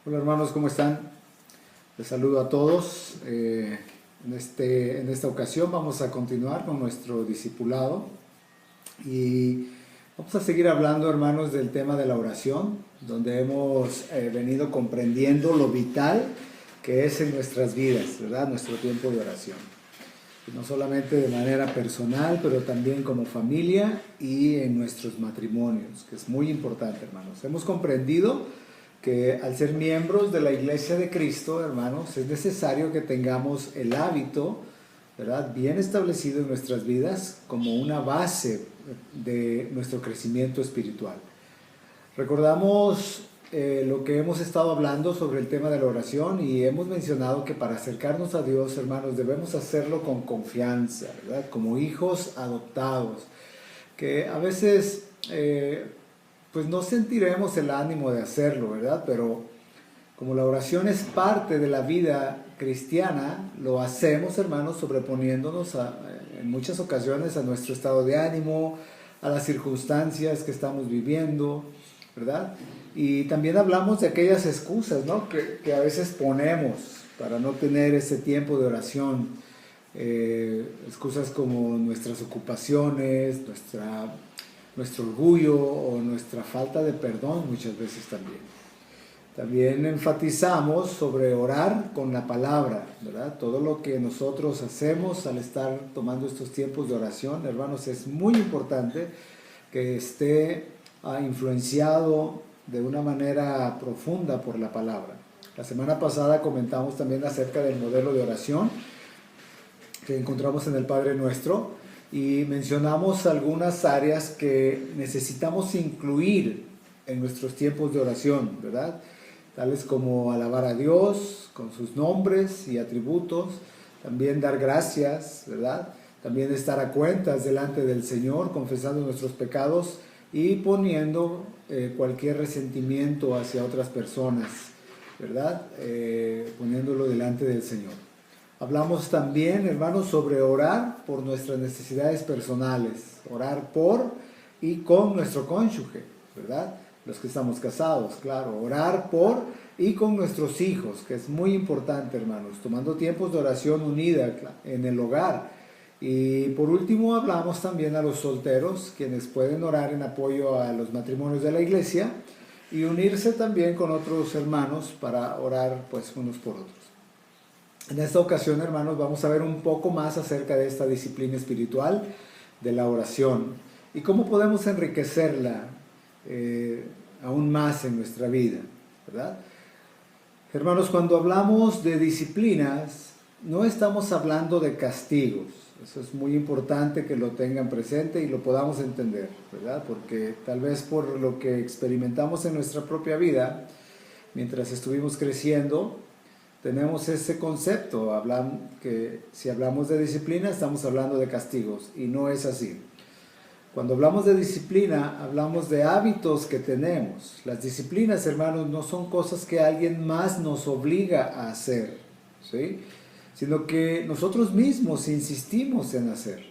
Hola hermanos, ¿cómo están? Les saludo a todos. En esta ocasión vamos a continuar con nuestro discipulado y vamos a seguir hablando, hermanos, del tema de la oración, donde hemos venido comprendiendo lo vital que es en nuestras vidas, ¿verdad? Nuestro tiempo de oración. Y no solamente de manera personal, pero también como familia y en nuestros matrimonios, que es muy importante, hermanos. Hemos comprendido que al ser miembros de la Iglesia de Cristo, hermanos, es necesario que tengamos el hábito, ¿verdad?, bien establecido en nuestras vidas como una base de nuestro crecimiento espiritual. Recordamos lo que hemos estado hablando sobre el tema de la oración y hemos mencionado que para acercarnos a Dios, hermanos, debemos hacerlo con confianza, ¿verdad?, como hijos adoptados, que a veces pues no sentiremos el ánimo de hacerlo, ¿verdad? Pero como la oración es parte de la vida cristiana, lo hacemos, hermanos, sobreponiéndonos en muchas ocasiones a nuestro estado de ánimo, a las circunstancias que estamos viviendo, ¿verdad? Y también hablamos de aquellas excusas, ¿no?, que a veces ponemos para no tener ese tiempo de oración. Excusas como nuestras ocupaciones, nuestro orgullo o nuestra falta de perdón muchas veces también. También enfatizamos sobre orar con la palabra, ¿verdad? Todo lo que nosotros hacemos al estar tomando estos tiempos de oración, hermanos, es muy importante que esté influenciado de una manera profunda por la palabra. La semana pasada comentamos también acerca del modelo de oración que encontramos en el Padre Nuestro y mencionamos algunas áreas que necesitamos incluir en nuestros tiempos de oración, ¿verdad? Tales como alabar a Dios con sus nombres y atributos, también dar gracias, ¿verdad? También estar a cuentas delante del Señor, confesando nuestros pecados y poniendo cualquier resentimiento hacia otras personas, ¿verdad? Poniéndolo delante del Señor. Hablamos también, hermanos, sobre orar por nuestras necesidades personales, orar por y con nuestro cónyuge, ¿verdad? Los que estamos casados, claro, orar por y con nuestros hijos, que es muy importante, hermanos, tomando tiempos de oración unida en el hogar. Y por último hablamos también a los solteros, quienes pueden orar en apoyo a los matrimonios de la iglesia y unirse también con otros hermanos para orar pues unos por otros. En esta ocasión, hermanos, vamos a ver un poco más acerca de esta disciplina espiritual de la oración y cómo podemos enriquecerla aún más en nuestra vida, ¿verdad? Hermanos, cuando hablamos de disciplinas, no estamos hablando de castigos. Eso es muy importante que lo tengan presente y lo podamos entender, ¿verdad? Porque tal vez por lo que experimentamos en nuestra propia vida, mientras estuvimos creciendo, tenemos ese concepto, que si hablamos de disciplina estamos hablando de castigos y no es así. Cuando hablamos de disciplina hablamos de hábitos que tenemos. Las disciplinas, hermanos, no son cosas que alguien más nos obliga a hacer, ¿sí?, sino que nosotros mismos insistimos en hacer.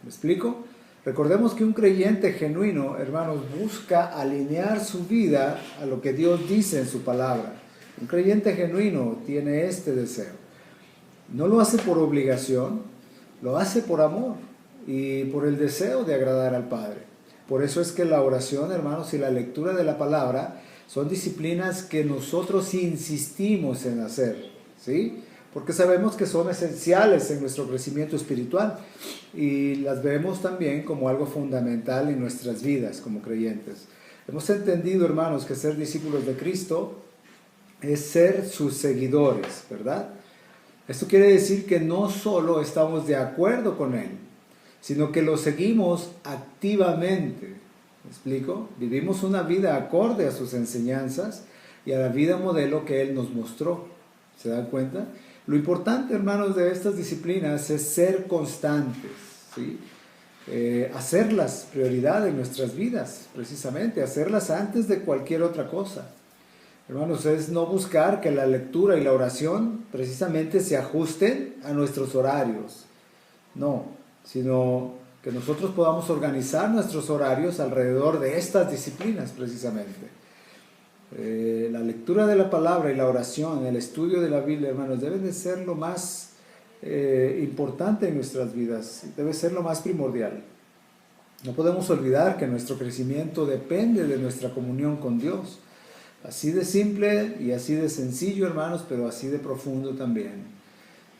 ¿Me explico? Recordemos que un creyente genuino, hermanos, busca alinear su vida a lo que Dios dice en su palabra. Un creyente genuino tiene este deseo. No lo hace por obligación, lo hace por amor y por el deseo de agradar al Padre. Por eso es que la oración, hermanos, y la lectura de la palabra son disciplinas que nosotros insistimos en hacer, ¿sí? Porque sabemos que son esenciales en nuestro crecimiento espiritual y las vemos también como algo fundamental en nuestras vidas como creyentes. Hemos entendido, hermanos, que ser discípulos de Cristo es ser sus seguidores, ¿verdad? Esto quiere decir que no solo estamos de acuerdo con Él, sino que lo seguimos activamente. ¿Me explico? Vivimos una vida acorde a sus enseñanzas y a la vida modelo que Él nos mostró. ¿Se dan cuenta? Lo importante, hermanos, de estas disciplinas es ser constantes, ¿sí? Hacerlas prioridad en nuestras vidas, precisamente, hacerlas antes de cualquier otra cosa. Hermanos, es no buscar que la lectura y la oración precisamente se ajusten a nuestros horarios, no, sino que nosotros podamos organizar nuestros horarios alrededor de estas disciplinas precisamente. lectura de la palabra y la oración, el estudio de la Biblia, hermanos, deben de ser lo más importante en nuestras vidas, debe ser lo más primordial. No podemos olvidar que nuestro crecimiento depende de nuestra comunión con Dios. Así de simple y así de sencillo, hermanos, pero así de profundo también.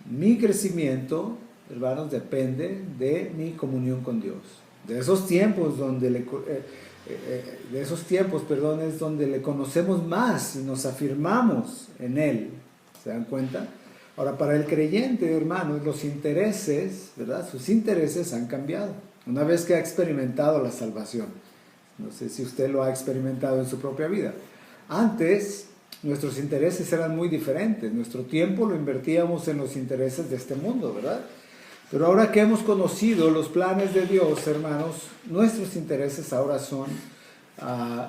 Mi crecimiento, hermanos, depende de mi comunión con Dios. De esos tiempos es donde le conocemos más y nos afirmamos en Él. ¿Se dan cuenta? Ahora, para el creyente, hermanos, los intereses, ¿verdad? Sus intereses han cambiado una vez que ha experimentado la salvación. No sé si usted lo ha experimentado en su propia vida. Antes, nuestros intereses eran muy diferentes. Nuestro tiempo lo invertíamos en los intereses de este mundo, ¿verdad? Pero ahora que hemos conocido los planes de Dios, hermanos, nuestros intereses ahora son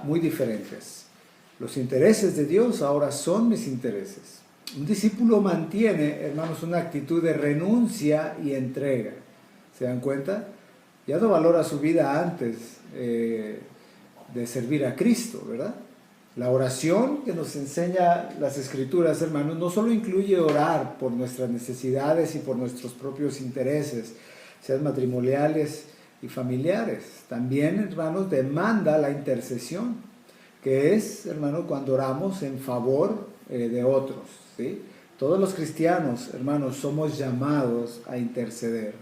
muy diferentes. Los intereses de Dios ahora son mis intereses. Un discípulo mantiene, hermanos, una actitud de renuncia y entrega. ¿Se dan cuenta? Ya no valora su vida antes de servir a Cristo, ¿verdad? La oración que nos enseña las Escrituras, hermanos, no solo incluye orar por nuestras necesidades y por nuestros propios intereses, sean matrimoniales y familiares. También, hermanos, demanda la intercesión, que es, hermanos, cuando oramos en favor de otros, ¿sí? Todos los cristianos, hermanos, somos llamados a interceder.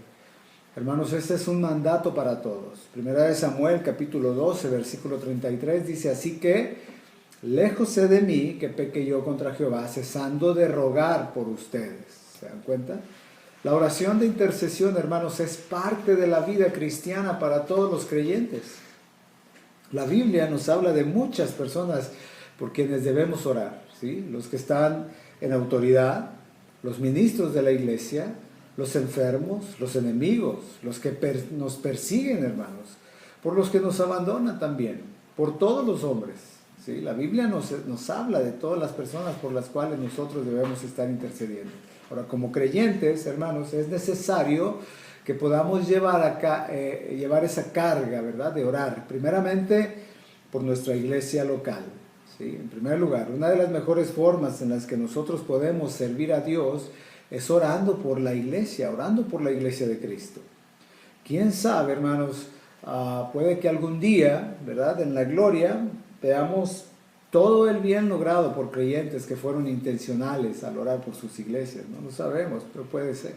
Hermanos, este es un mandato para todos. Primera de Samuel, capítulo 12, versículo 33, dice: así que, lejos sé de mí que peque yo contra Jehová, cesando de rogar por ustedes. ¿Se dan cuenta? La oración de intercesión, hermanos, es parte de la vida cristiana para todos los creyentes. La Biblia nos habla de muchas personas por quienes debemos orar, ¿sí? Los que están en autoridad, los ministros de la iglesia, los enfermos, los enemigos, los que nos persiguen, hermanos, por los que nos abandonan también, por todos los hombres, ¿sí? La Biblia nos habla de todas las personas por las cuales nosotros debemos estar intercediendo. Ahora, como creyentes, hermanos, es necesario que podamos llevar esa carga, ¿verdad?, de orar, primeramente por nuestra iglesia local, ¿sí? En primer lugar, una de las mejores formas en las que nosotros podemos servir a Dios es orando por la iglesia de Cristo. ¿Quién sabe, hermanos? Puede que algún día, ¿verdad?, en la gloria, veamos todo el bien logrado por creyentes que fueron intencionales al orar por sus iglesias. No lo sabemos, pero puede ser.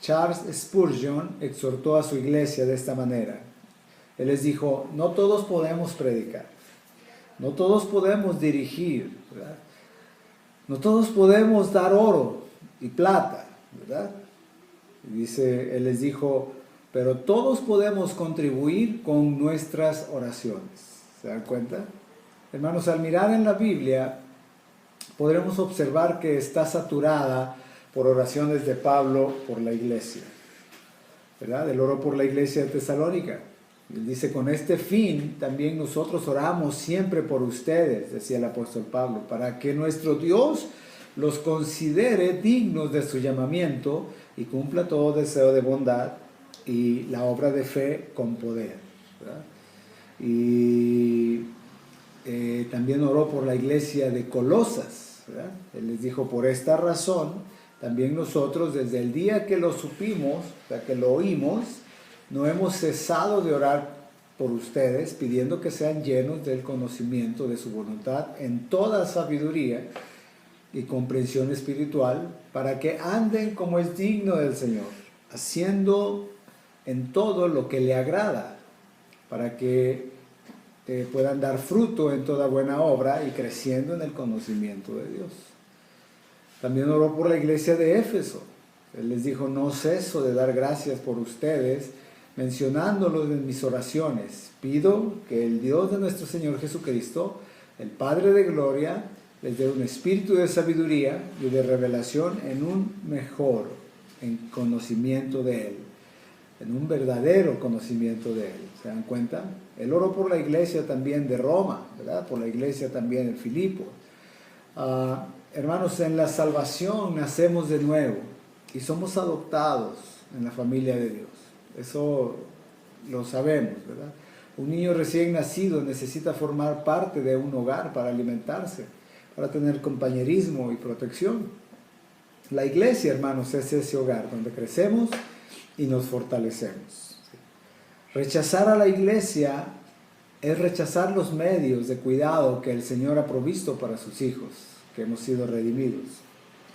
Charles Spurgeon exhortó a su iglesia de esta manera. Él les dijo: no todos podemos predicar, no todos podemos dirigir, ¿verdad? No todos podemos dar oro y plata, ¿verdad? Él les dijo: pero todos podemos contribuir con nuestras oraciones. ¿Se dan cuenta? Hermanos, al mirar en la Biblia, podremos observar que está saturada por oraciones de Pablo por la iglesia, ¿verdad? Él oró por la iglesia de Tesalónica. Él dice: con este fin también nosotros oramos siempre por ustedes, decía el apóstol Pablo, para que nuestro Dios los considere dignos de su llamamiento y cumpla todo deseo de bondad y la obra de fe con poder, ¿verdad? Y también oró por la iglesia de Colosas, ¿verdad? Él les dijo: por esta razón, también nosotros desde el día que lo supimos, o sea, que lo oímos, no hemos cesado de orar por ustedes, pidiendo que sean llenos del conocimiento de su voluntad en toda sabiduría y comprensión espiritual, para que anden como es digno del Señor, haciendo en todo lo que le agrada, para que puedan dar fruto en toda buena obra y creciendo en el conocimiento de Dios. También oró por la iglesia de Éfeso. Él les dijo: no ceso de dar gracias por ustedes, mencionándolos en mis oraciones. Pido que el Dios de nuestro Señor Jesucristo, el Padre de gloria, les dé un espíritu de sabiduría y de revelación en conocimiento de Él, en un verdadero conocimiento de Él. ¿Se dan cuenta? Él oró por la iglesia también de Roma, ¿verdad? Por la iglesia también de Filipo. Hermanos, en la salvación nacemos de nuevo y somos adoptados en la familia de Dios. Eso lo sabemos, ¿verdad? Un niño recién nacido necesita formar parte de un hogar para alimentarse. para tener compañerismo y protección. La iglesia, hermanos, es ese hogar donde crecemos y nos fortalecemos. Rechazar a la iglesia es rechazar los medios de cuidado que el Señor ha provisto para sus hijos, que hemos sido redimidos.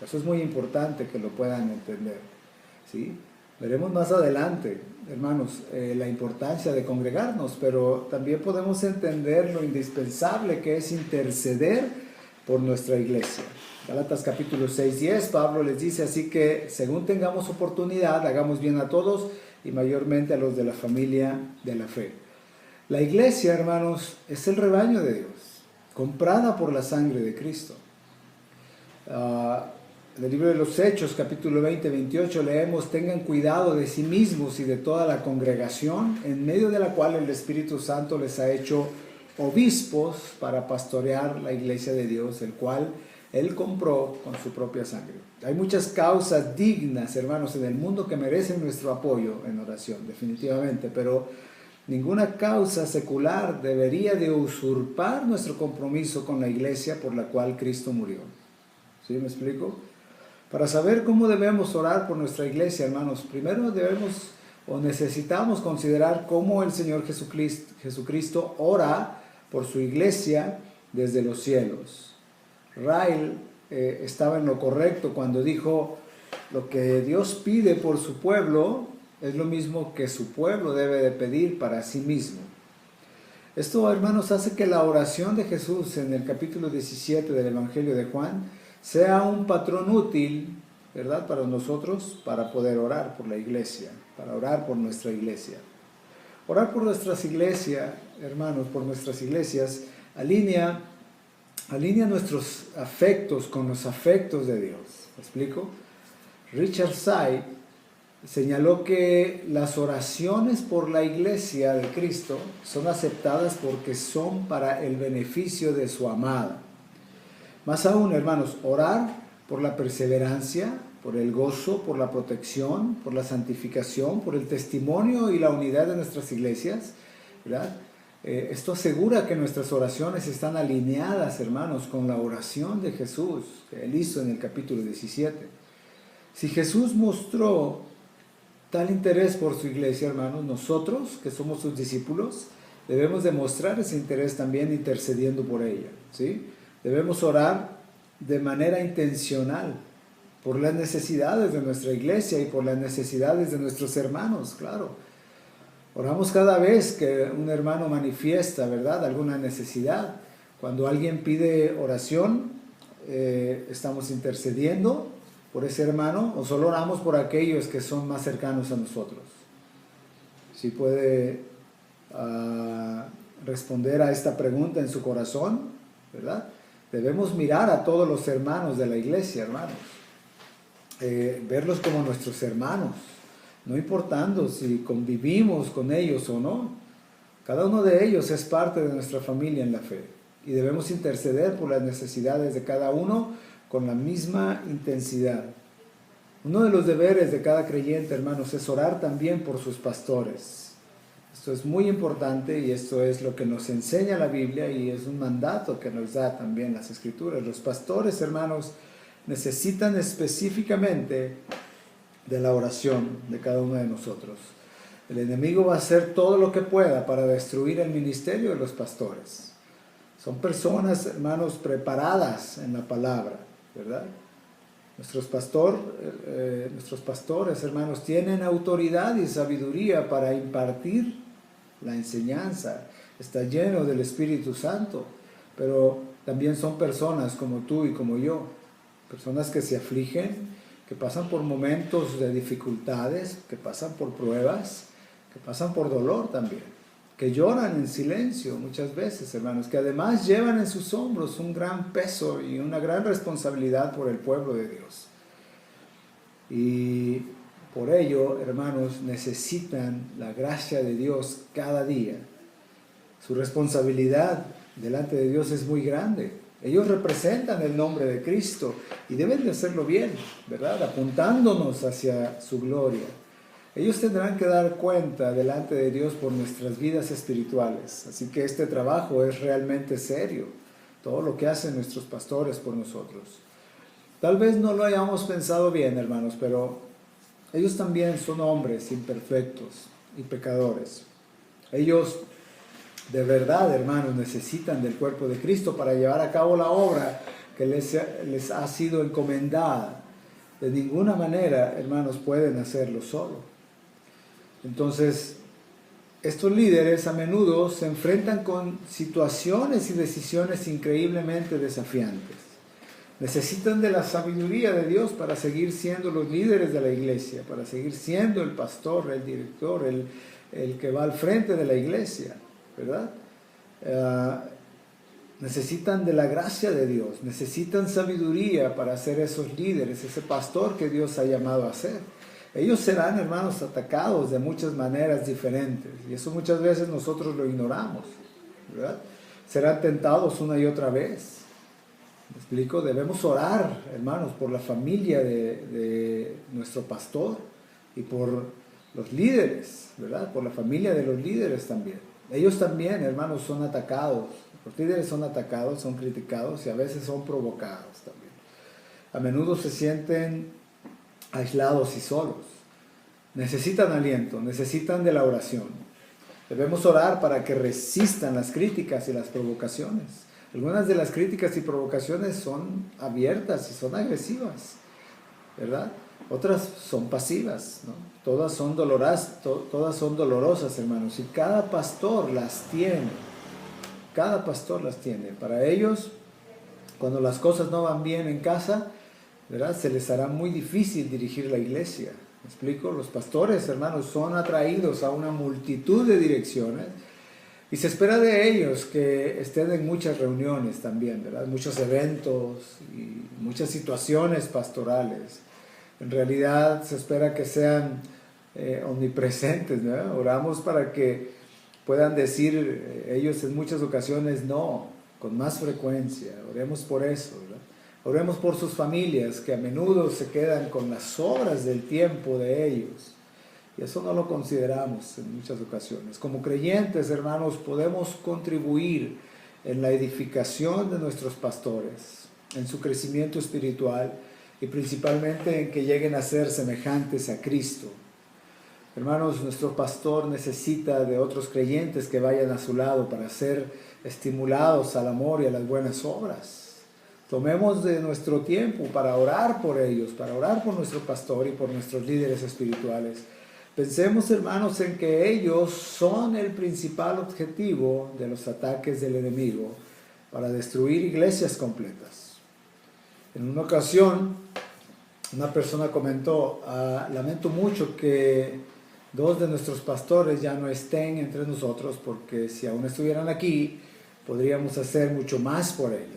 Eso es muy importante que lo puedan entender, ¿sí? Veremos más adelante, hermanos, la importancia de congregarnos, pero también podemos entender lo indispensable que es interceder por nuestra iglesia. Gálatas capítulo 6:10, Pablo les dice, así que según tengamos oportunidad, hagamos bien a todos y mayormente a los de la familia de la fe. La iglesia, hermanos, es el rebaño de Dios, comprada por la sangre de Cristo. En el libro de los Hechos, capítulo 20-28, leemos, tengan cuidado de sí mismos y de toda la congregación, en medio de la cual el Espíritu Santo les ha hecho obispos para pastorear la iglesia de Dios, el cual Él compró con su propia sangre. Hay muchas causas dignas, hermanos, en el mundo que merecen nuestro apoyo en oración, definitivamente, pero ninguna causa secular debería de usurpar nuestro compromiso con la iglesia por la cual Cristo murió. ¿Sí me explico? Para saber cómo debemos orar por nuestra iglesia, hermanos, primero debemos o necesitamos considerar cómo el Señor Jesucristo ora por su iglesia desde los cielos. Ryle estaba en lo correcto cuando dijo, lo que Dios pide por su pueblo es lo mismo que su pueblo debe de pedir para sí mismo. Esto, hermanos, hace que la oración de Jesús en el capítulo 17 del Evangelio de Juan sea un patrón útil, ¿verdad?, para nosotros, para poder orar por la iglesia, para orar por nuestra iglesia. Orar por nuestras iglesias, hermanos, por nuestras iglesias, alinea nuestros afectos con los afectos de Dios. ¿Me explico? Richard Sight señaló que las oraciones por la iglesia de Cristo son aceptadas porque son para el beneficio de su amada. Más aún, hermanos, orar por la perseverancia, por el gozo, por la protección, por la santificación, por el testimonio y la unidad de nuestras iglesias, ¿verdad? Esto asegura que nuestras oraciones están alineadas, hermanos, con la oración de Jesús, que Él hizo en el capítulo 17. Si Jesús mostró tal interés por su iglesia, hermanos, nosotros, que somos sus discípulos, debemos demostrar ese interés también intercediendo por ella, ¿sí? Debemos orar de manera intencional por las necesidades de nuestra iglesia y por las necesidades de nuestros hermanos, claro. Oramos cada vez que un hermano manifiesta, ¿verdad?, alguna necesidad. Cuando alguien pide oración, estamos intercediendo por ese hermano o solo oramos por aquellos que son más cercanos a nosotros. Si puede responder a esta pregunta en su corazón, ¿verdad? Debemos mirar a todos los hermanos de la iglesia, hermanos. Verlos como nuestros hermanos, no importando si convivimos con ellos o no. Cada uno de ellos es parte de nuestra familia en la fe y debemos interceder por las necesidades de cada uno con la misma intensidad. Uno de los deberes de cada creyente, hermanos, es orar también por sus pastores. Esto es muy importante y esto es lo que nos enseña la Biblia y es un mandato que nos da también las Escrituras. Los pastores, hermanos, necesitan específicamente de la oración de cada uno de nosotros. El enemigo va a hacer todo lo que pueda para destruir el ministerio de los pastores. Son personas, hermanos, preparadas en la palabra, ¿verdad? Nuestros pastores, hermanos, tienen autoridad y sabiduría para impartir la enseñanza. Está lleno del Espíritu Santo, pero también son personas como tú y como yo, personas que se afligen, que pasan por momentos de dificultades, que pasan por pruebas, que pasan por dolor también, que lloran en silencio muchas veces, hermanos, que además llevan en sus hombros un gran peso y una gran responsabilidad por el pueblo de Dios. Y por ello, hermanos, necesitan la gracia de Dios cada día. Su responsabilidad delante de Dios es muy grande. Ellos representan el nombre de Cristo y deben de hacerlo bien, ¿verdad? Apuntándonos hacia su gloria. Ellos tendrán que dar cuenta delante de Dios por nuestras vidas espirituales. Así que este trabajo es realmente serio. todo lo que hacen nuestros pastores por nosotros. Tal vez no lo hayamos pensado bien, hermanos, pero ellos también son hombres imperfectos y pecadores. Ellos de verdad, hermanos, necesitan del cuerpo de Cristo para llevar a cabo la obra que les ha sido encomendada. De ninguna manera, hermanos, pueden hacerlo solo. Entonces, estos líderes a menudo se enfrentan con situaciones y decisiones increíblemente desafiantes. Necesitan de la sabiduría de Dios para seguir siendo los líderes de la iglesia, para seguir siendo el pastor, el director, el que va al frente de la iglesia, ¿verdad? Necesitan de la gracia de Dios, necesitan sabiduría para ser esos líderes, ese pastor que Dios ha llamado a ser. Ellos serán, hermanos, atacados de muchas maneras diferentes, y eso muchas veces nosotros lo ignoramos, ¿verdad? Serán tentados una y otra vez. ¿Me explico? Debemos orar, hermanos, por la familia de nuestro pastor y por los líderes, ¿verdad? Por la familia de los líderes también. Ellos también, hermanos, son atacados. Los líderes son atacados, son criticados y a veces son provocados también. A menudo se sienten aislados y solos. Necesitan aliento, necesitan de la oración. Debemos orar para que resistan las críticas y las provocaciones. Algunas de las críticas y provocaciones son abiertas y son agresivas, ¿verdad? Otras son pasivas, ¿no? Todas son dolorosas, hermanos, y cada pastor las tiene. Cada pastor las tiene. Para ellos, cuando las cosas no van bien en casa, ¿verdad?, se les hará muy difícil dirigir la iglesia. ¿Me explico? Los pastores, hermanos, son atraídos a una multitud de direcciones y se espera de ellos que estén en muchas reuniones también, ¿verdad? Muchos eventos y muchas situaciones pastorales. En realidad se espera que sean omnipresentes, ¿verdad? Oramos para que puedan decir ellos en muchas ocasiones no, con más frecuencia. Oremos por eso, ¿verdad? Oremos por sus familias, que a menudo se quedan con las obras del tiempo de ellos. Y eso no lo consideramos en muchas ocasiones. Como creyentes, hermanos, podemos contribuir en la edificación de nuestros pastores, en su crecimiento espiritual y principalmente en que lleguen a ser semejantes a Cristo. Hermanos, nuestro pastor necesita de otros creyentes que vayan a su lado para ser estimulados al amor y a las buenas obras. Tomemos de nuestro tiempo para orar por ellos, para orar por nuestro pastor y por nuestros líderes espirituales. Pensemos, hermanos, en que ellos son el principal objetivo de los ataques del enemigo para destruir iglesias completas. En una ocasión, una persona comentó, lamento mucho que 2 de nuestros pastores ya no estén entre nosotros, porque si aún estuvieran aquí, podríamos hacer mucho más por ellos.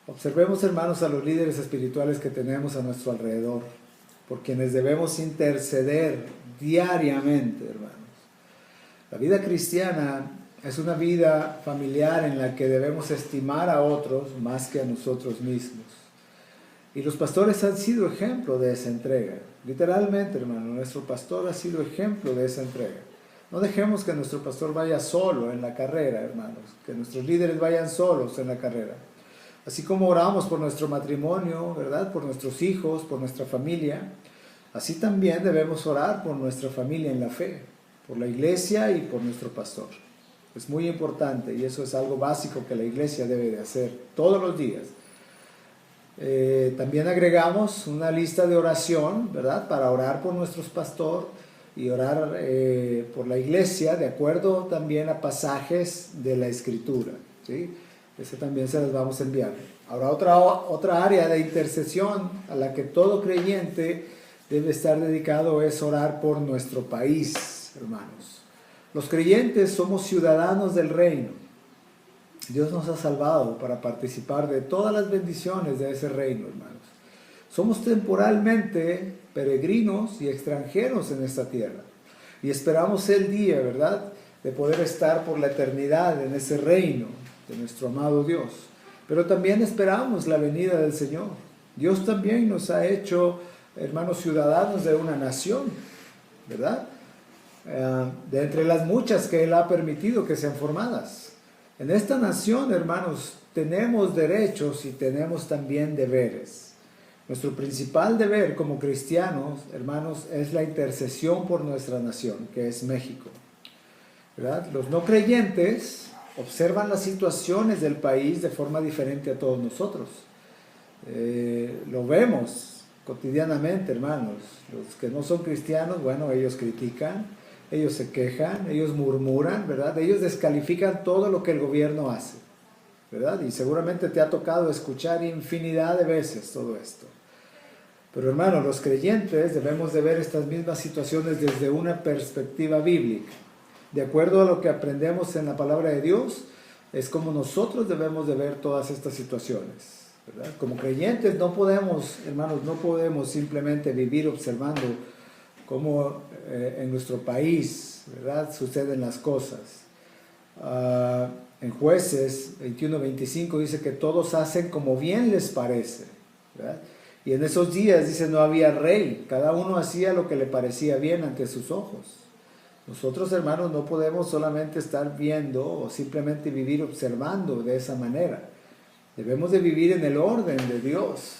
Observemos, hermanos, a los líderes espirituales que tenemos a nuestro alrededor, por quienes debemos interceder diariamente, hermanos. La vida cristiana es una vida familiar en la que debemos estimar a otros más que a nosotros mismos. Y los pastores han sido ejemplo de esa entrega. Literalmente, hermano, nuestro pastor ha sido ejemplo de esa entrega. No dejemos que nuestro pastor vaya solo en la carrera, hermanos, que nuestros líderes vayan solos en la carrera. Así como oramos por nuestro matrimonio, ¿verdad?, por nuestros hijos, por nuestra familia, así también debemos orar por nuestra familia en la fe, por la iglesia y por nuestro pastor. Es muy importante y eso es algo básico que la iglesia debe de hacer todos los días. También agregamos una lista de oración, ¿verdad?, para orar por nuestros pastores y orar por la iglesia, de acuerdo también a pasajes de la Escritura, ¿sí? Ese también se las vamos a enviar. Ahora otra área de intercesión a la que todo creyente debe estar dedicado es orar por nuestro país, hermanos. Los creyentes somos ciudadanos del reino. Dios nos ha salvado para participar de todas las bendiciones de ese reino, hermanos. Somos temporalmente peregrinos y extranjeros en esta tierra. Y esperamos el día, ¿verdad?, de poder estar por la eternidad en ese reino de nuestro amado Dios. Pero también esperamos la venida del Señor. Dios también nos ha hecho, hermanos, ciudadanos de una nación, ¿verdad?, de entre las muchas que Él ha permitido que sean formadas. En esta nación, hermanos, tenemos derechos y tenemos también deberes. Nuestro principal deber como cristianos, hermanos, es la intercesión por nuestra nación, que es México, ¿verdad? Los no creyentes observan las situaciones del país de forma diferente a todos nosotros. Lo vemos cotidianamente, hermanos. Los que no son cristianos, bueno, ellos critican, ellos se quejan, ellos murmuran, ¿verdad? Ellos descalifican todo lo que el gobierno hace, ¿verdad? Y seguramente te ha tocado escuchar infinidad de veces todo esto. Pero hermanos, los creyentes debemos de ver estas mismas situaciones desde una perspectiva bíblica. De acuerdo a lo que aprendemos en la palabra de Dios, es como nosotros debemos de ver todas estas situaciones, ¿verdad? Como creyentes no podemos, hermanos, no podemos simplemente vivir observando cómo en nuestro país, ¿verdad?, suceden las cosas. En Jueces 21-25 dice que todos hacen como bien les parece, ¿verdad? Y en esos días, dice, no había rey, cada uno hacía lo que le parecía bien ante sus ojos. Nosotros, hermanos, no podemos solamente estar viendo o simplemente vivir observando de esa manera. Debemos de vivir en el orden de Dios,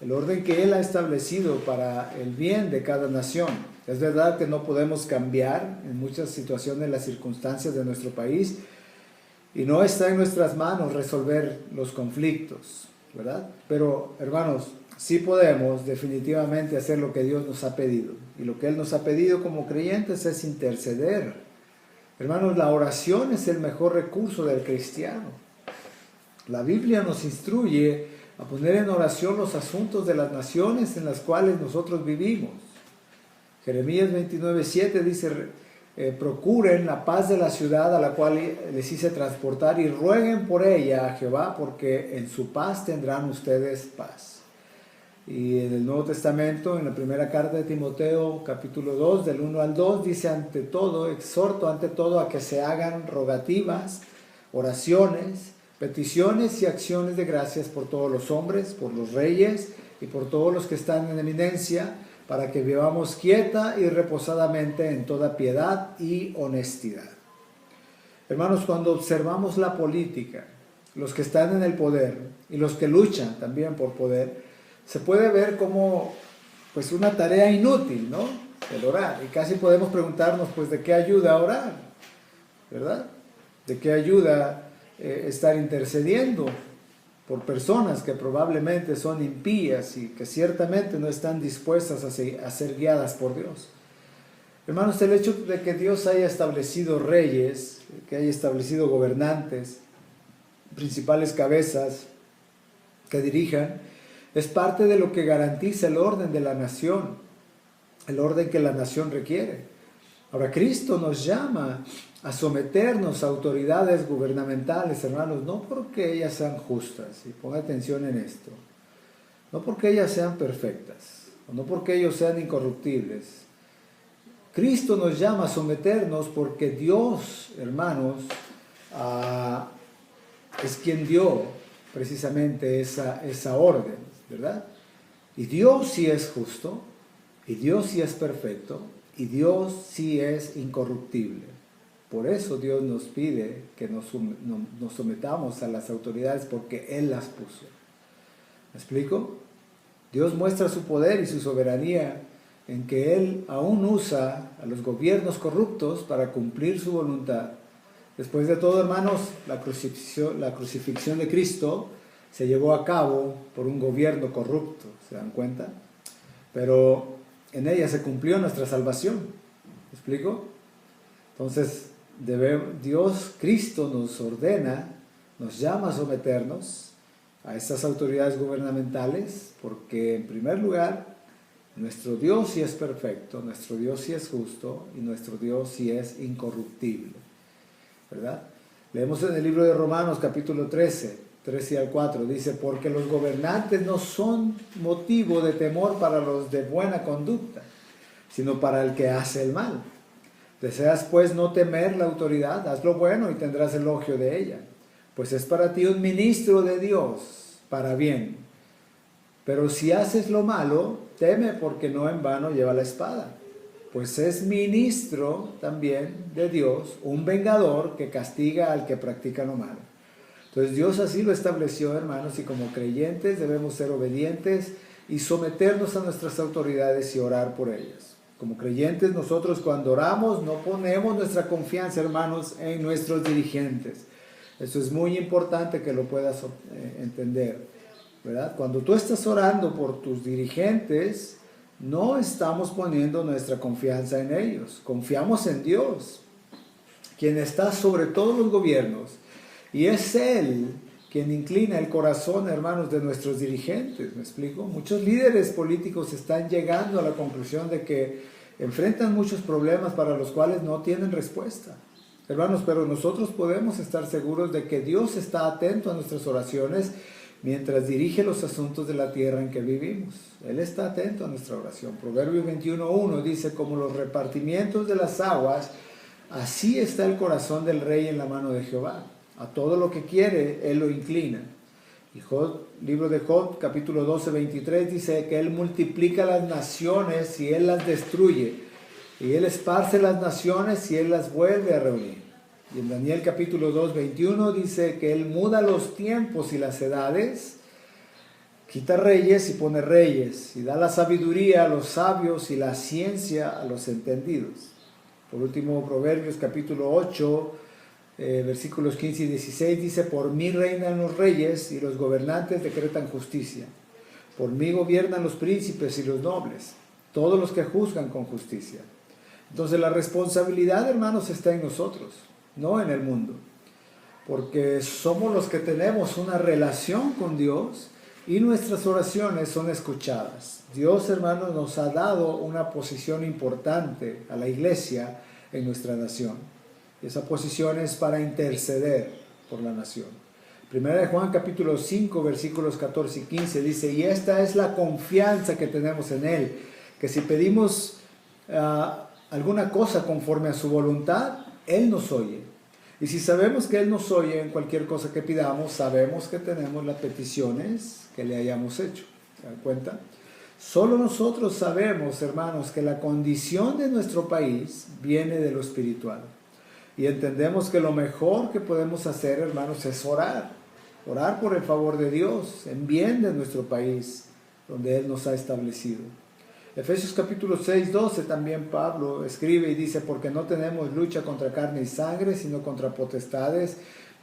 el orden que Él ha establecido para el bien de cada nación. Es verdad que no podemos cambiar en muchas situaciones las circunstancias de nuestro país y no está en nuestras manos resolver los conflictos, ¿verdad? Pero, hermanos, sí podemos definitivamente hacer lo que Dios nos ha pedido. Y lo que Él nos ha pedido como creyentes es interceder. Hermanos, la oración es el mejor recurso del cristiano. La Biblia nos instruye a poner en oración los asuntos de las naciones en las cuales nosotros vivimos. Jeremías 29:7 dice, procuren la paz de la ciudad a la cual les hice transportar y rueguen por ella a Jehová, porque en su paz tendrán ustedes paz. Y en el Nuevo Testamento, en la primera carta de Timoteo, capítulo 2, del 1 al 2, dice, exhorto ante todo a que se hagan rogativas, oraciones, peticiones y acciones de gracias por todos los hombres, por los reyes y por todos los que están en eminencia, para que vivamos quieta y reposadamente en toda piedad y honestidad. Hermanos, cuando observamos la política, los que están en el poder y los que luchan también por poder, se puede ver como pues una tarea inútil, ¿no?, el orar. Y casi podemos preguntarnos, pues, ¿de qué ayuda orar? ¿Verdad? ¿De qué ayuda estar intercediendo por personas que probablemente son impías y que ciertamente no están dispuestas a ser guiadas por Dios? Hermanos, el hecho de que Dios haya establecido reyes, que haya establecido gobernantes, principales cabezas que dirijan, es parte de lo que garantiza el orden de la nación, el orden que la nación requiere. Ahora, Cristo nos llama a someternos a autoridades gubernamentales, hermanos, no porque ellas sean justas, y ponga atención en esto, no porque ellas sean perfectas, o no porque ellos sean incorruptibles. Cristo nos llama a someternos porque Dios, hermanos, es quien dio precisamente esa orden, ¿verdad? Y Dios sí es justo, y Dios sí es perfecto, y Dios sí es incorruptible. Por eso Dios nos pide que nos sometamos a las autoridades, porque Él las puso. ¿Me explico? Dios muestra su poder y su soberanía en que Él aún usa a los gobiernos corruptos para cumplir su voluntad. Después de todo, hermanos, la crucifixión de Cristo se llevó a cabo por un gobierno corrupto, ¿se dan cuenta? Pero en ella se cumplió nuestra salvación. ¿Me explico? Entonces, Dios, Cristo nos ordena, nos llama a someternos a estas autoridades gubernamentales, porque en primer lugar, nuestro Dios sí es perfecto, nuestro Dios sí es justo y nuestro Dios sí es incorruptible, ¿verdad? Leemos en el libro de Romanos capítulo 13 y al 4, dice, porque los gobernantes no son motivo de temor para los de buena conducta, sino para el que hace el mal. Deseas pues no temer la autoridad, haz lo bueno y tendrás elogio de ella, pues es para ti un ministro de Dios para bien. Pero si haces lo malo, teme, porque no en vano lleva la espada. pues es ministro también de Dios, un vengador que castiga al que practica lo malo. Entonces Dios así lo estableció, hermanos, y como creyentes debemos ser obedientes y someternos a nuestras autoridades y orar por ellas. Como creyentes nosotros cuando oramos no ponemos nuestra confianza, hermanos, en nuestros dirigentes. Eso es muy importante que lo puedas entender, ¿verdad? Cuando tú estás orando por tus dirigentes, no estamos poniendo nuestra confianza en ellos. Confiamos en Dios, quien está sobre todos los gobiernos. Y es Él quien inclina el corazón, hermanos, de nuestros dirigentes. ¿Me explico? Muchos líderes políticos están llegando a la conclusión de que enfrentan muchos problemas para los cuales no tienen respuesta. Hermanos, pero nosotros podemos estar seguros de que Dios está atento a nuestras oraciones mientras dirige los asuntos de la tierra en que vivimos. Él está atento a nuestra oración. Proverbios 21:1 dice, como los repartimientos de las aguas, así está el corazón del rey en la mano de Jehová. A todo lo que quiere, Él lo inclina. Y libro de Job, capítulo 12:23, dice que Él multiplica las naciones y Él las destruye. Y Él esparce las naciones y Él las vuelve a reunir. Y en Daniel capítulo 2:21 dice que Él muda los tiempos y las edades, quita reyes y pone reyes, y da la sabiduría a los sabios y la ciencia a los entendidos. Por último, Proverbios capítulo 8, versículos 15 y 16 dice, por mí reinan los reyes y los gobernantes decretan justicia. Por mí gobiernan los príncipes y los nobles, todos los que juzgan con justicia. Entonces la responsabilidad, hermanos, está en nosotros, no en el mundo, porque somos los que tenemos una relación con Dios y nuestras oraciones son escuchadas. Dios, hermanos, nos ha dado una posición importante a la iglesia en nuestra nación. Y esa posición es para interceder por la nación. Primera de Juan capítulo 5 versículos 14 y 15 dice, y esta es la confianza que tenemos en Él, que si pedimos alguna cosa conforme a su voluntad, Él nos oye. Y si sabemos que Él nos oye en cualquier cosa que pidamos, sabemos que tenemos las peticiones que le hayamos hecho. ¿Se dan cuenta? Solo nosotros sabemos, hermanos, que la condición de nuestro país viene de lo espiritual. Y entendemos que lo mejor que podemos hacer, hermanos, es orar. Orar por el favor de Dios, en bien de nuestro país, donde Él nos ha establecido. Efesios capítulo 6:12 también Pablo escribe y dice, porque no tenemos lucha contra carne y sangre, sino contra potestades,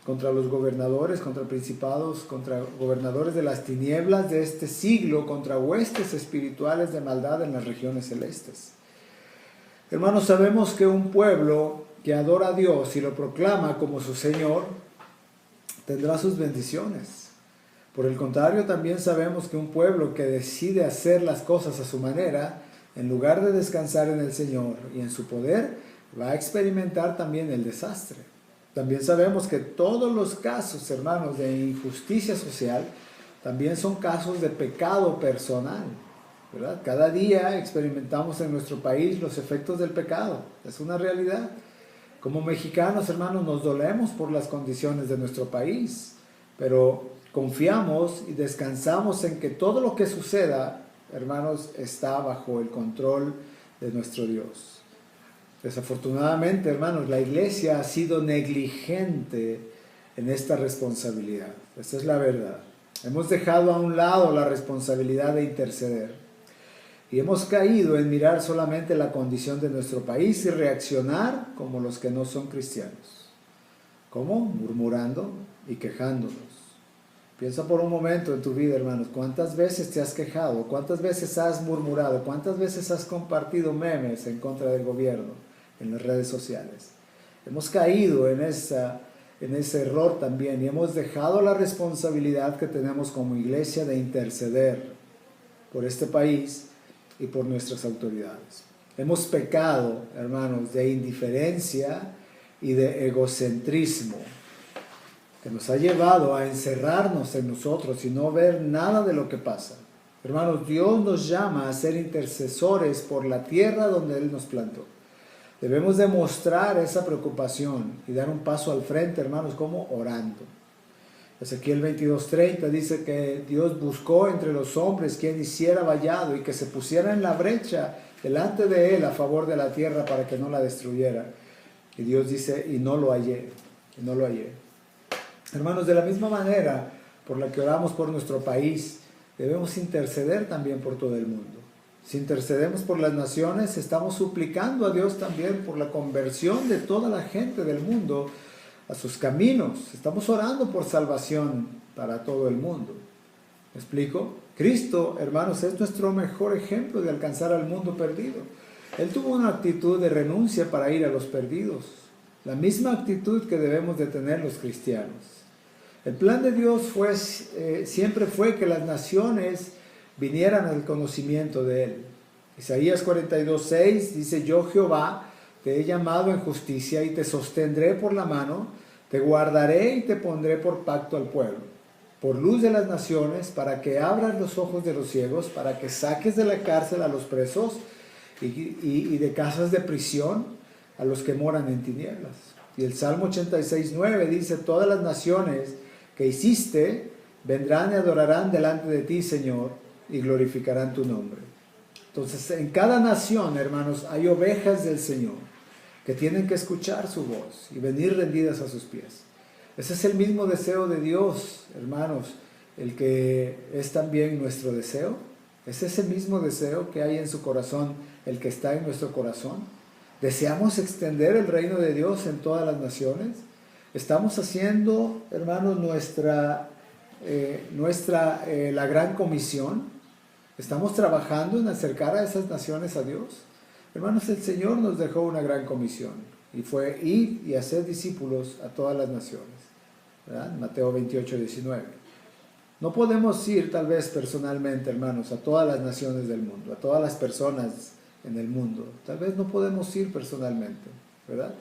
contra los gobernadores, contra principados, contra gobernadores de las tinieblas de este siglo, contra huestes espirituales de maldad en las regiones celestes. Hermanos, sabemos que un pueblo que adora a Dios y lo proclama como su Señor, tendrá sus bendiciones. Por el contrario, también sabemos que un pueblo que decide hacer las cosas a su manera, en lugar de descansar en el Señor y en su poder, va a experimentar también el desastre. También sabemos que todos los casos, hermanos, de injusticia social, también son casos de pecado personal, ¿verdad? Cada día experimentamos en nuestro país los efectos del pecado, es una realidad. Como mexicanos, hermanos, nos dolemos por las condiciones de nuestro país, pero confiamos y descansamos en que todo lo que suceda, hermanos, está bajo el control de nuestro Dios. Desafortunadamente, hermanos, la iglesia ha sido negligente en esta responsabilidad. Esta es la verdad. Hemos dejado a un lado la responsabilidad de interceder. Y hemos caído en mirar solamente la condición de nuestro país y reaccionar como los que no son cristianos. ¿Cómo? Murmurando y quejándonos. Piensa por un momento en tu vida, hermanos, ¿cuántas veces te has quejado? ¿Cuántas veces has murmurado? ¿Cuántas veces has compartido memes en contra del gobierno en las redes sociales? Hemos caído en ese error también y hemos dejado la responsabilidad que tenemos como iglesia de interceder por este país y por nuestras autoridades. Hemos pecado, hermanos, de indiferencia y de egocentrismo, que nos ha llevado a encerrarnos en nosotros y no ver nada de lo que pasa. Hermanos, Dios nos llama a ser intercesores por la tierra donde Él nos plantó. Debemos demostrar esa preocupación y dar un paso al frente, hermanos, como orando. Ezequiel 22:30 dice que Dios buscó entre los hombres quien hiciera vallado y que se pusiera en la brecha delante de él a favor de la tierra para que no la destruyera. Y Dios dice, y no lo hallé, y no lo hallé. Hermanos, de la misma manera por la que oramos por nuestro país, debemos interceder también por todo el mundo. Si intercedemos por las naciones, estamos suplicando a Dios también por la conversión de toda la gente del mundo a sus caminos. Estamos orando por salvación para todo el mundo. ¿Me explico? Cristo, hermanos, es nuestro mejor ejemplo de alcanzar al mundo perdido. Él tuvo una actitud de renuncia para ir a los perdidos. La misma actitud que debemos de tener los cristianos. El plan de Dios siempre fue que las naciones vinieran al conocimiento de Él. Isaías 42:6 dice, yo Jehová te he llamado en justicia y te sostendré por la mano, te guardaré y te pondré por pacto al pueblo, por luz de las naciones, para que abras los ojos de los ciegos, para que saques de la cárcel a los presos y de casas de prisión a los que moran en tinieblas. Y el Salmo 86:9 dice, todas las naciones que hiciste vendrán y adorarán delante de ti, Señor, y glorificarán tu nombre. Entonces, en cada nación, hermanos, hay ovejas del Señor que tienen que escuchar su voz y venir rendidas a sus pies. Ese es el mismo deseo de Dios, hermanos, el que es también nuestro deseo. Es ese mismo deseo que hay en su corazón, el que está en nuestro corazón. ¿Deseamos extender el reino de Dios en todas las naciones? Estamos haciendo, hermanos, la gran comisión. Estamos trabajando en acercar a esas naciones a Dios. Hermanos, el Señor nos dejó una gran comisión y fue ir y hacer discípulos a todas las naciones, ¿verdad? Mateo 28:19. No podemos ir tal vez personalmente, hermanos, a todas las naciones del mundo, a todas las personas en el mundo. Tal vez no podemos ir personalmente, ¿verdad?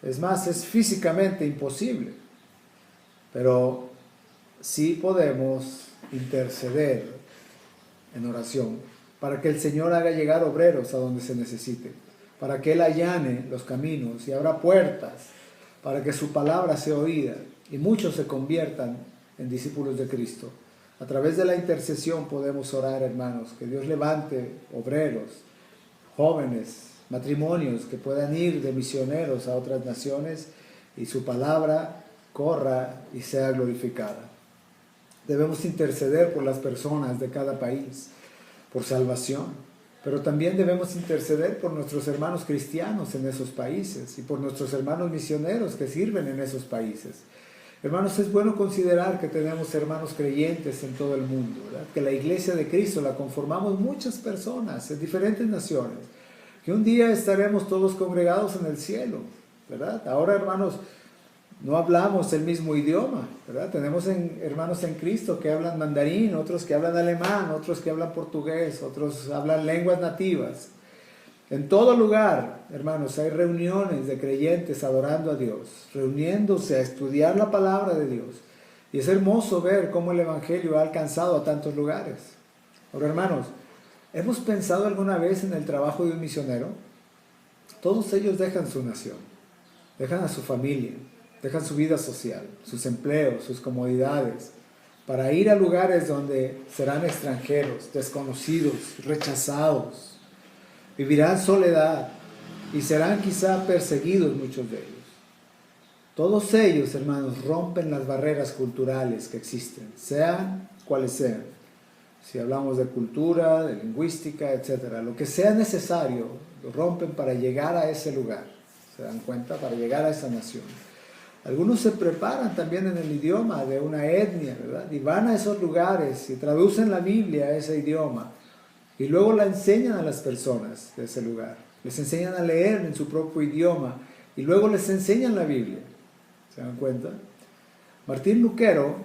Es más, es físicamente imposible, pero sí podemos interceder en oración para que el Señor haga llegar obreros a donde se necesite, para que Él allane los caminos y abra puertas, para que su palabra sea oída y muchos se conviertan en discípulos de Cristo. A través de la intercesión podemos orar, hermanos, que Dios levante obreros, jóvenes, matrimonios que puedan ir de misioneros a otras naciones y su palabra corra y sea glorificada. Debemos interceder por las personas de cada país, por salvación, pero también debemos interceder por nuestros hermanos cristianos en esos países y por nuestros hermanos misioneros que sirven en esos países. Hermanos, es bueno considerar que tenemos hermanos creyentes en todo el mundo, ¿verdad? Que la iglesia de Cristo la conformamos muchas personas en diferentes naciones, que un día estaremos todos congregados en el cielo, ¿verdad? Ahora, hermanos, no hablamos el mismo idioma, ¿verdad? Tenemos hermanos en Cristo que hablan mandarín, otros que hablan alemán, otros que hablan portugués, otros hablan lenguas nativas. En todo lugar, hermanos, hay reuniones de creyentes adorando a Dios, reuniéndose a estudiar la palabra de Dios. Y es hermoso ver cómo el Evangelio ha alcanzado a tantos lugares. Ahora, hermanos, ¿hemos pensado alguna vez en el trabajo de un misionero? Todos ellos dejan su nación, dejan a su familia, dejan su vida social, sus empleos, sus comodidades, para ir a lugares donde serán extranjeros, desconocidos, rechazados. Vivirán soledad y serán quizá perseguidos muchos de ellos. Todos ellos, hermanos, rompen las barreras culturales que existen, sean cuales sean. Si hablamos de cultura, de lingüística, etc., lo que sea necesario, lo rompen para llegar a ese lugar. ¿Se dan cuenta? Para llegar a esa nación. Algunos se preparan también en el idioma de una etnia, ¿verdad? Y van a esos lugares y traducen la Biblia a ese idioma. Y luego la enseñan a las personas de ese lugar. Les enseñan a leer en su propio idioma. Y luego les enseñan la Biblia. ¿Se dan cuenta? Martín Lutero,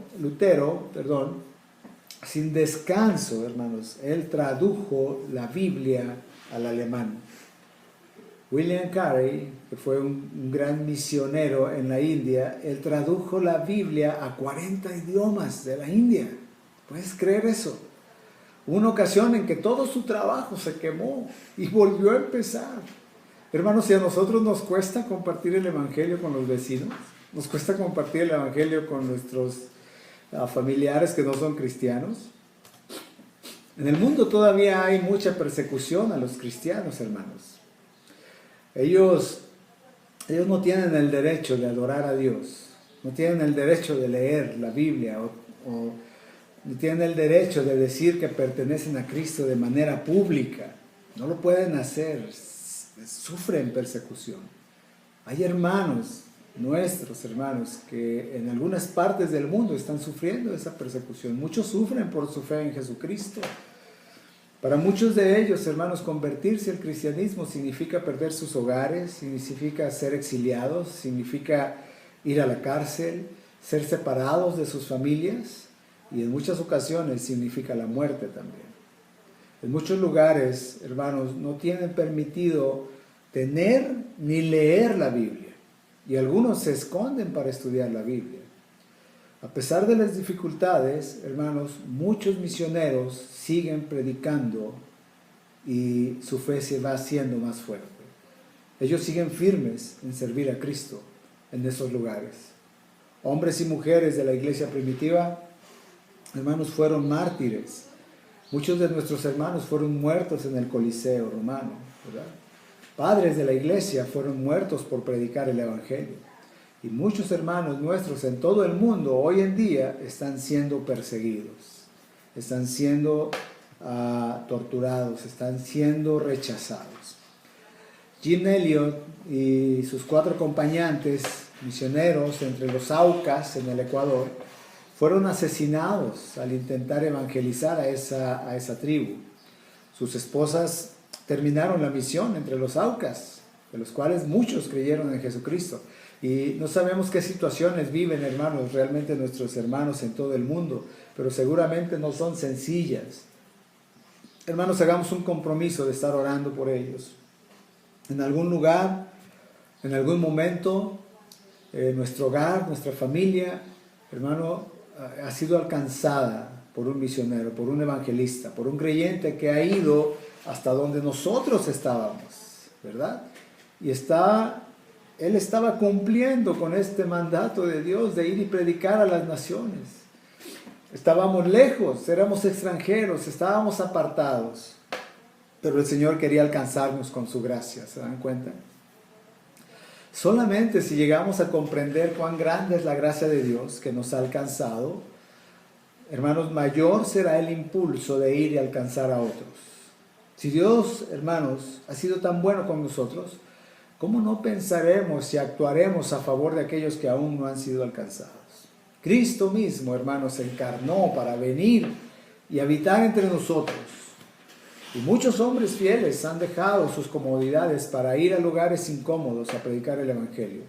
sin descanso, hermanos, él tradujo la Biblia al alemán. William Carey, que fue un gran misionero en la India, él tradujo la Biblia a 40 idiomas de la India. ¿Puedes creer eso? Hubo una ocasión en que todo su trabajo se quemó y volvió a empezar. Hermanos, si a nosotros nos cuesta compartir el Evangelio con los vecinos, nos cuesta compartir el Evangelio con nuestros familiares que no son cristianos, En el mundo todavía hay mucha persecución a los cristianos, hermanos. Ellos no tienen el derecho de adorar a Dios, no tienen el derecho de leer la Biblia o no tienen el derecho de decir que pertenecen a Cristo de manera pública. No lo pueden hacer, sufren persecución. Hay hermanos, nuestros hermanos, que en algunas partes del mundo están sufriendo esa persecución. Muchos sufren por su fe en Jesucristo. Para muchos de ellos, hermanos, convertirse al cristianismo significa perder sus hogares, significa ser exiliados, significa ir a la cárcel, ser separados de sus familias y en muchas ocasiones significa la muerte también. En muchos lugares, hermanos, no tienen permitido tener ni leer la Biblia y algunos se esconden para estudiar la Biblia. A pesar de las dificultades, hermanos, muchos misioneros siguen predicando y su fe se va haciendo más fuerte. Ellos siguen firmes en servir a Cristo en esos lugares. Hombres y mujeres de la iglesia primitiva, hermanos, fueron mártires. Muchos de nuestros hermanos fueron muertos en el Coliseo romano, ¿verdad? Padres de la iglesia fueron muertos por predicar el Evangelio. Y muchos hermanos nuestros en todo el mundo hoy en día están siendo perseguidos, están siendo torturados, están siendo rechazados. Jim Elliot y sus 4 acompañantes misioneros entre los Aucas en el Ecuador fueron asesinados al intentar evangelizar a esa tribu. Sus esposas terminaron la misión entre los Aucas, de los cuales muchos creyeron en Jesucristo. Y no sabemos qué situaciones viven, hermanos, realmente nuestros hermanos en todo el mundo, pero seguramente no son sencillas. Hermanos, hagamos un compromiso de estar orando por ellos. En algún lugar, en algún momento, nuestro hogar, nuestra familia, hermano, ha sido alcanzada por un misionero, por un evangelista, por un creyente que ha ido hasta donde nosotros estábamos, ¿verdad? Y él estaba cumpliendo con este mandato de Dios de ir y predicar a las naciones. Estábamos lejos, éramos extranjeros, estábamos apartados, pero el Señor quería alcanzarnos con su gracia, ¿se dan cuenta? Solamente si llegamos a comprender cuán grande es la gracia de Dios que nos ha alcanzado, hermanos, mayor será el impulso de ir y alcanzar a otros. Si Dios, hermanos, ha sido tan bueno con nosotros, ¿cómo no pensaremos y actuaremos a favor de aquellos que aún no han sido alcanzados? Cristo mismo, hermanos, se encarnó para venir y habitar entre nosotros. Y muchos hombres fieles han dejado sus comodidades para ir a lugares incómodos a predicar el Evangelio.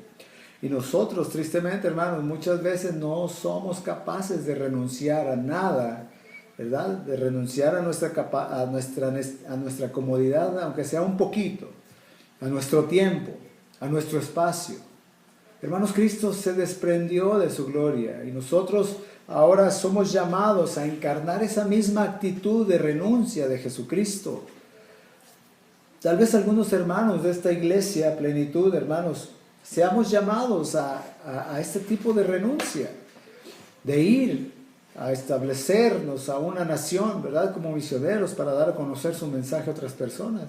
Y nosotros, tristemente, hermanos, muchas veces no somos capaces de renunciar a nada, ¿verdad? De renunciar a nuestra comodidad, aunque sea un poquito, a nuestro tiempo, a nuestro espacio. Hermanos, Cristo se desprendió de su gloria y nosotros ahora somos llamados a encarnar esa misma actitud de renuncia de Jesucristo. Tal vez algunos hermanos de esta iglesia, Plenitud, hermanos, seamos llamados a este tipo de renuncia, de ir a establecernos a una nación, ¿verdad? Como misioneros para dar a conocer su mensaje a otras personas.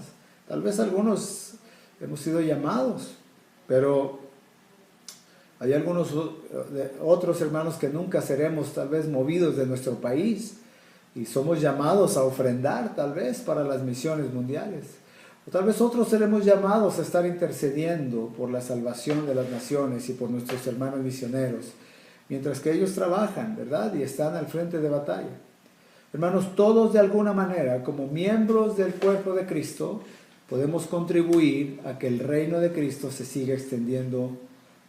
Tal vez algunos hemos sido llamados, pero hay algunos otros hermanos que nunca seremos tal vez movidos de nuestro país y somos llamados a ofrendar tal vez para las misiones mundiales. O tal vez otros seremos llamados a estar intercediendo por la salvación de las naciones y por nuestros hermanos misioneros, mientras que ellos trabajan, ¿verdad? Y están al frente de batalla. Hermanos, todos de alguna manera, como miembros del cuerpo de Cristo, podemos contribuir a que el reino de Cristo se siga extendiendo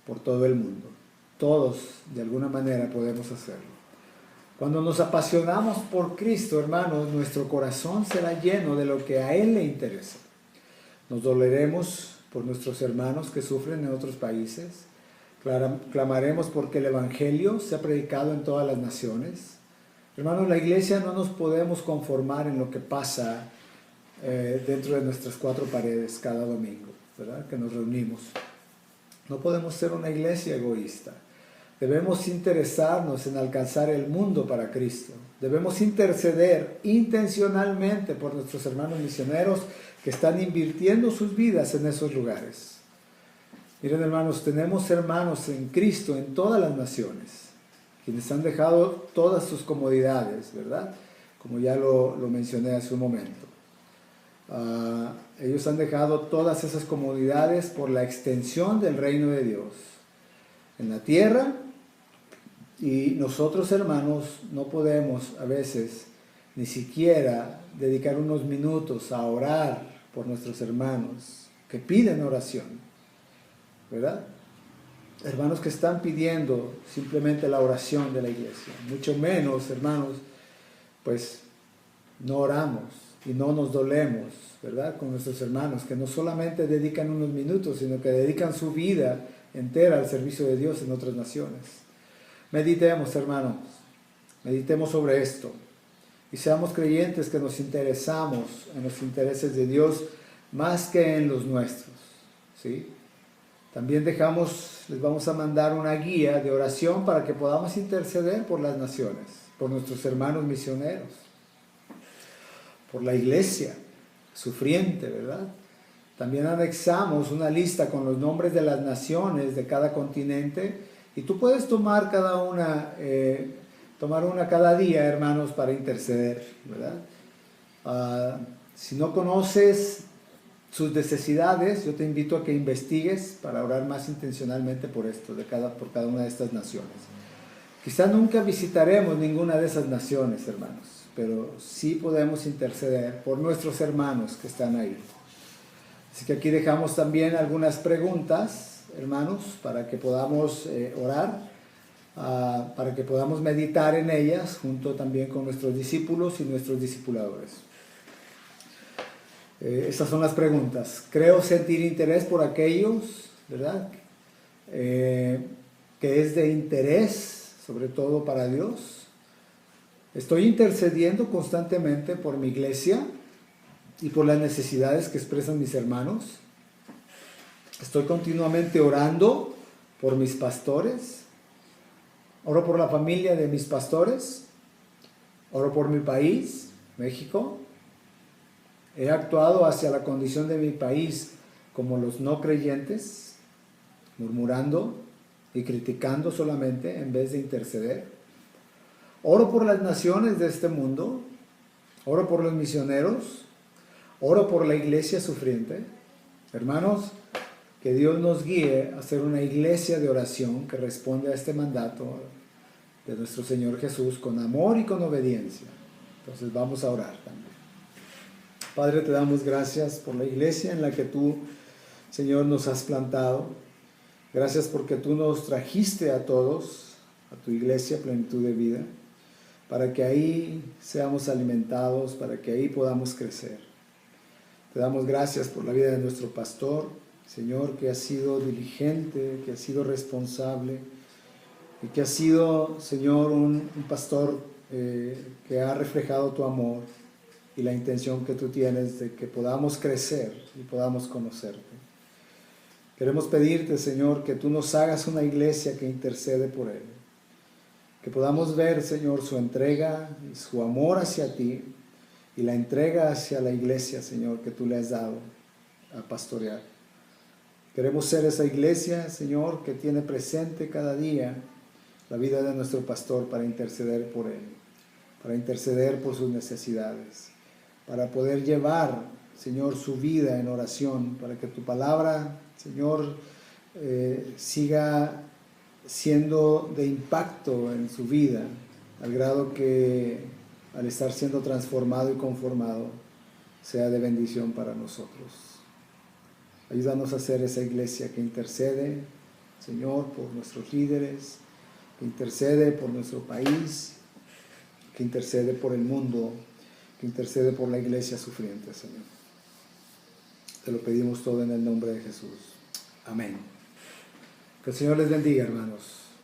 por todo el mundo. Todos, de alguna manera, podemos hacerlo. Cuando nos apasionamos por Cristo, hermanos, nuestro corazón será lleno de lo que a Él le interesa. Nos doleremos por nuestros hermanos que sufren en otros países. Clamaremos porque el Evangelio sea predicado en todas las naciones. Hermanos, la iglesia no nos podemos conformar en lo que pasa dentro de nuestras 4 paredes cada domingo, ¿verdad? Que nos reunimos. No podemos ser una iglesia egoísta. Debemos interesarnos en alcanzar el mundo para Cristo. Debemos interceder intencionalmente por nuestros hermanos misioneros que están invirtiendo sus vidas en esos lugares. Miren, hermanos, tenemos hermanos en Cristo en todas las naciones, quienes han dejado todas sus comodidades, ¿verdad? Como ya lo mencioné hace un momento. Ellos han dejado todas esas comodidades por la extensión del reino de Dios en la tierra, y nosotros, hermanos, no podemos a veces ni siquiera dedicar unos minutos a orar por nuestros hermanos que piden oración, ¿verdad? Hermanos que están pidiendo simplemente la oración de la iglesia. Mucho menos, hermanos, pues no oramos y no nos dolemos, ¿verdad? Con nuestros hermanos que no solamente dedican unos minutos, sino que dedican su vida entera al servicio de Dios en otras naciones. Meditemos, hermanos, meditemos sobre esto y seamos creyentes que nos interesamos en los intereses de Dios más que en los nuestros, ¿sí? También les vamos a mandar una guía de oración para que podamos interceder por las naciones, por nuestros hermanos misioneros, por la iglesia sufriente, ¿verdad? También anexamos una lista con los nombres de las naciones de cada continente, y tú puedes tomar una cada día, hermanos, para interceder, ¿verdad? Si no conoces sus necesidades, yo te invito a que investigues para orar más intencionalmente por esto, por cada una de estas naciones. Quizá nunca visitaremos ninguna de esas naciones, hermanos, pero sí podemos interceder por nuestros hermanos que están ahí. Así que aquí dejamos también algunas preguntas, hermanos, para que podamos orar, para que podamos meditar en ellas, junto también con nuestros discípulos y nuestros discipuladores. Estas son las preguntas. Creo sentir interés por aquellos, ¿verdad? Que es de interés, sobre todo para Dios. Estoy intercediendo constantemente por mi iglesia y por las necesidades que expresan mis hermanos. Estoy continuamente orando por mis pastores. Oro por la familia de mis pastores. Oro por mi país, México. He actuado hacia la condición de mi país como los no creyentes, murmurando y criticando solamente en vez de interceder. Oro por las naciones de este mundo. Oro por los misioneros. Oro por la iglesia sufriente. Hermanos, que Dios nos guíe a ser una iglesia de oración que responde a este mandato de nuestro Señor Jesús con amor y con obediencia. Entonces vamos a orar también. Padre, te damos gracias por la iglesia en la que tú, Señor, nos has plantado. Gracias porque tú nos trajiste a todos, a tu iglesia, plenitud de vida, para que ahí seamos alimentados, para que ahí podamos crecer. Te damos gracias por la vida de nuestro pastor, Señor, que ha sido diligente, que ha sido responsable y que ha sido, Señor, un pastor que ha reflejado tu amor y la intención que tú tienes de que podamos crecer y podamos conocerte. Queremos pedirte, Señor, que tú nos hagas una iglesia que intercede por él, que podamos ver, Señor, su entrega y su amor hacia ti y la entrega hacia la iglesia, Señor, que tú le has dado a pastorear. Queremos ser esa iglesia, Señor, que tiene presente cada día la vida de nuestro pastor para interceder por él, para interceder por sus necesidades, para poder llevar, Señor, su vida en oración, para que tu palabra, Señor, siga siendo de impacto en su vida, al grado que al estar siendo transformado y conformado, sea de bendición para nosotros. Ayúdanos a ser esa iglesia que intercede, Señor, por nuestros líderes, que intercede por nuestro país, que intercede por el mundo, que intercede por la iglesia sufriente, Señor. Te lo pedimos todo en el nombre de Jesús. Amén. Que el Señor les bendiga, hermanos.